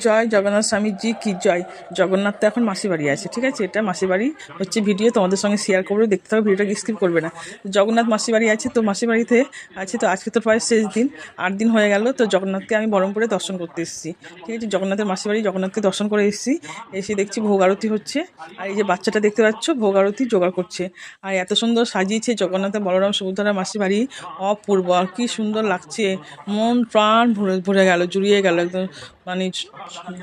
জয় জগন্নাথ স্বামীজি কি জয়। জগন্নাথ তো এখন মাসি বাড়ি আছে, ঠিক আছে, এটা মাসি বাড়ি হচ্ছে ভিডিও তোমাদের সঙ্গে শেয়ার করবো, দেখতে থাকো, ভিডিওটাকে স্কিপ করবে না। জগন্নাথ মাসি বাড়ি আছে, তো মাসি বাড়িতে আছে, তো আজকে তো প্রায় শেষ দিন, 8 দিন হয়ে গেল। তো জগন্নাথকে আমি বহরমপুরে দর্শন করতে এসেছি, ঠিক আছে, জগন্নাথের মাসি বাড়ি জগন্নাথকে দর্শন করে এসেছি। এসে দেখছি ভোগ আরতি হচ্ছে, আর এই যে বাচ্চাটা দেখতে পাচ্ছ ভোগ আরতি জোগাড় করছে। আর এত সুন্দর সাজিয়েছে জগন্নাথের বলরাম সুভদ্রার মাসি বাড়ি, অপূর্ব, আর কি সুন্দর লাগছে, মন প্রাণ ভরে ভরে গেল, জুড়িয়ে গেল একদম, মানে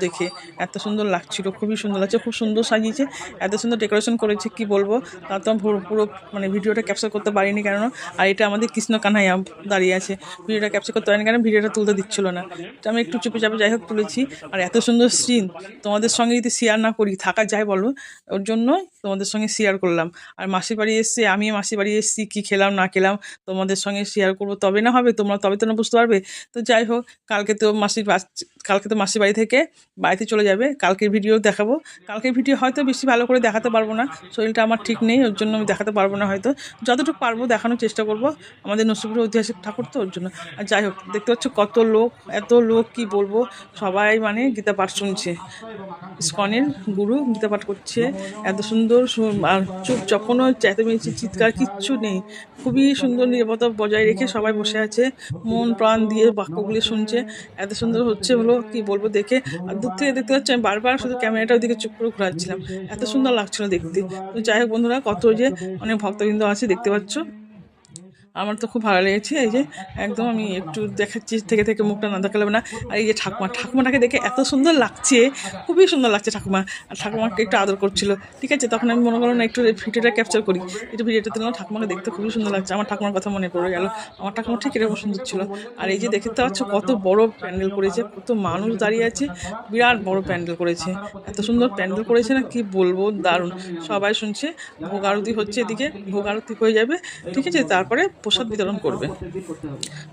দেখে এত সুন্দর লাগছিল, খুবই সুন্দর লাগছে, খুব সুন্দর সাজিয়েছে, এত সুন্দর ডেকোরেশন করেছে কি বলবো। তা তো পুরো মানে ভিডিওটা ক্যাপচার করতে পারিনি, কেন, আর এটা আমাদের কৃষ্ণ কানাইয়া দাঁড়িয়ে আছে, ভিডিওটা ক্যাপচার করতে পারিনি কারণ ভিডিওটা তুলতে দিচ্ছিল না, এটা আমি একটু চুপে চাপে যাই হোক তুলেছি। আর এত সুন্দর সিন তোমাদের সঙ্গে যদি শেয়ার না করি থাকা যায় বলো, ওর জন্য তোমাদের সঙ্গে শেয়ার করলাম। আর মাসির বাড়ি এসছে, আমি মাসির বাড়ি এসেছি, কী খেলাম না খেলাম তোমাদের সঙ্গে শেয়ার করবো, তবে না হবে, তোমরা তবে তো না বুঝতে পারবে। তো যাই হোক, কালকে তো মাসির বাড়ি থেকে বাড়িতে চলে যাবে, কালকের ভিডিও দেখাবো। কালকের ভিডিও হয়তো বেশি ভালো করে দেখাতে পারবো না, শরীরটা আমার ঠিক নেই, ওর জন্য আমি দেখাতে পারবো না, হয়তো যতটুকু পারবো দেখানোর চেষ্টা করবো, আমাদের নরসিংপুরের ঐতিহাসিক ঠাকুর তো, ওর জন্য। আর যাই হোক, দেখতে পাচ্ছ কত লোক, এত লোক কি বলবো, সবাই মানে গীতা পাঠ শুনছে, ইস্কনের গুরু গীতা পাঠ করছে, এত সুন্দর, আর চুপ যখনও চেঁচামেচি চিৎকার কিচ্ছু নেই, খুবই সুন্দর নিরাপত্তা বজায় রেখে সবাই বসে আছে, মন প্রাণ দিয়ে বাক্যগুলি শুনছে, এত সুন্দর হচ্ছে হলো কি বলবো দেখে। আর দূর থেকে দেখতে পাচ্ছি আমি বারবার শুধু ক্যামেরাটা ওদিকে চুপ করে ঘোরাচ্ছিলাম, এত সুন্দর লাগছিল দেখতে। তো যাই হোক বন্ধুরা, কত যে অনেক ভক্তবৃন্দ আছে দেখতে পাচ্ছ, আমার তো খুব ভালো লেগেছে। এই যে একদম আমি একটু দেখাচ্ছি, থেকে থেকে মুখটা না দেখালে না। আর এই যে ঠাকুমাটাকে দেখে এত সুন্দর লাগছে, খুবই সুন্দর লাগছে ঠাকুমা, আর ঠাকুমাকে একটু আদর করছিল, ঠিক আছে, তখন আমি মনে করলাম না একটু ভিডিওটা ক্যাপচার করি, একটু ভিডিওটা দিলাম, ঠাকুমাকে দেখতে খুবই সুন্দর লাগছে, আমার ঠাকুমার কথা মনে পড়ে গেল, আমার ঠাকুমা ঠিক এরকম সুন্দর ছিল। আর এই যে দেখতে পাচ্ছ কত বড় প্যান্ডেল করেছে, কত মানুষ দাঁড়িয়ে আছে, বিরাট বড় প্যান্ডেল করেছে, এত সুন্দর প্যান্ডেল করেছে না কি বলবো, দারুণ, সবাই শুনছে, ভোগ আরতি হচ্ছে, এদিকে ভোগ আরতি হয়ে যাবে, ঠিক আছে, তারপরে প্রসাদ বিতরণ করবে।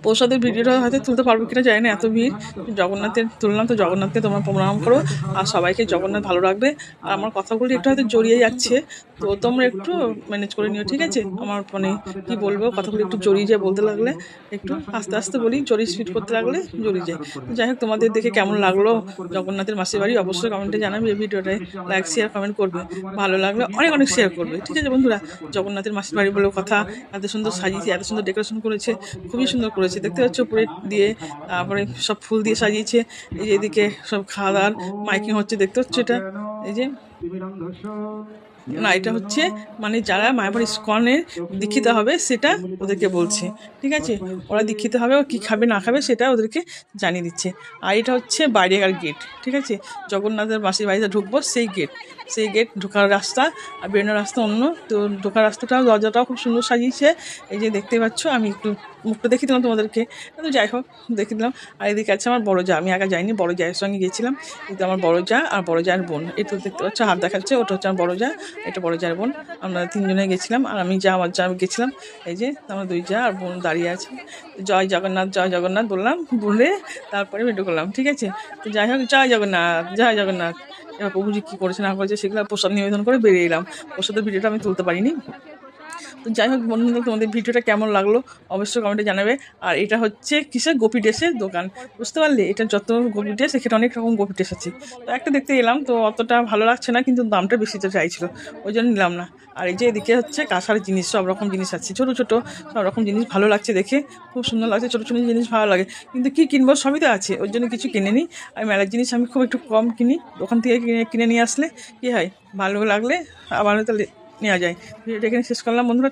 প্রসাদের ভিডিওটা হয়তো তুলতে পারবো কিনা জানি না, এত ভিড়, জগন্নাথের তুললাম, তো জগন্নাথকে তোমরা প্রণাম করো, আর সবাইকে জগন্নাথ ভালো রাখবে। আর আমার কথাগুলি একটু হয়তো জড়িয়ে যাচ্ছে, তো তোমরা একটু ম্যানেজ করে নিও, ঠিক আছে, আমার মানে কি বলবো, কথাগুলি একটু জড়িয়ে যায়, বলতে লাগলে একটু আস্তে আস্তে বলি, জড়িয়ে স্পিড করতে লাগলে জড়িয়ে যায়। যাই হোক, তোমাদের দেখে কেমন লাগলো জগন্নাথের মাসির বাড়ি অবশ্যই কমেন্টে জানাবে, এই ভিডিওটায় লাইক শেয়ার কমেন্ট করবে, ভালো লাগলে অনেক অনেক শেয়ার করবে, ঠিক আছে বন্ধুরা। জগন্নাথের মাসির বাড়ি বলে কথা, এত সুন্দর সাজিয়েছে, এত সুন্দর ডেকোরেশন করেছে, খুবই সুন্দর করেছে, দেখতে পাচ্ছ উপরে দিয়ে, তারপরে সব ফুল দিয়ে সাজিয়েছে, এই যে এদিকে সব খাওয়া দাওয়ার মাইকিং হচ্ছে, দেখতে পাচ্ছ এটা, এই যে না, এটা হচ্ছে মানে যারা মায়াপুর ইস্কনের দীক্ষিত হবে সেটা ওদেরকে বলছে, ঠিক আছে, ওরা দীক্ষিত হবে, ও কী খাবে না খাবে সেটা ওদেরকে জানিয়ে দিচ্ছে। আর এটা হচ্ছে বাইরেকার গেট, ঠিক আছে, জগন্নাথের মাসির বাড়িতে ঢুকবো সেই গেট ঢোকার রাস্তা, আর বেরোনোর রাস্তা অন্য, তো ঢোকার রাস্তাটাও দরজাটাও খুব সুন্দর সাজিয়েছে, এই যে দেখতে পাচ্ছ, আমি একটু মুখটা দেখিয়ে দিলাম তোমাদেরকে, তো যাই হোক দেখিয়ে দিলাম। আর এদিকে আছে আমার বড় যা, আমি আগে যাইনি, বড় জায়ের সঙ্গে গিয়েছিলাম, কিন্তু আমার বড় যা আর বড় জায়ের বোন, এই তো দেখতে পাচ্ছ হাত দেখাচ্ছে, ওটা হচ্ছে আমার বড় যা, এটা বড় জায়ের বোন, আমরা 3 জনে গেছিলাম, আর আমি যা আমার যা গেছিলাম, এই যে আমার 2 যা আর বোন দাঁড়িয়ে আছে, জয় জগন্নাথ বললাম, বলে তারপরে ভিডিও করলাম, ঠিক আছে। তো যাই হোক, জয় জগন্নাথ। এবার প্রভুজি কী করেছে না করেছে সেগুলো প্রসাদ নিবেদন করে বেরিয়ে এলাম, প্রসাদের ভিডিওটা আমি তুলতে পারিনি। তো যাই হোক বন্ধুরা, তোমাদের ভিডিওটা কেমন লাগলো অবশ্যই কমেন্টে জানাবে। আর এটা হচ্ছে কিসের গোপী ড্রেসের দোকান, বুঝতে পারলে, এটা যত গোপী ড্রেস এখানে অনেক রকম গোপী ড্রেস আছে, তো একটা দেখতে এলাম, তো অতটা ভালো লাগছে না, কিন্তু দামটা বেশি তো চাইছিল, ওই জন্য নিলাম না। আর এই যে এদিকে হচ্ছে কাঁসার জিনিস, সব রকম জিনিস আছে, ছোটো ছোটো সব রকম জিনিস ভালো লাগছে দেখে, খুব সুন্দর লাগছে, ছোটো ছোটো জিনিস ভালো লাগে, কিন্তু কী কিনবো সবই তো আছে, ওই জন্য কিছু কিনে নিই। আর মেলার জিনিস আমি খুব একটু কম কিনি, দোকান থেকে কিনে নিয়ে আসলে কী হয়, ভালো লাগলে আবার তাহলে নেওয়া যায়। ভিডিওটা এখানে শেষ করলাম বন্ধুরা।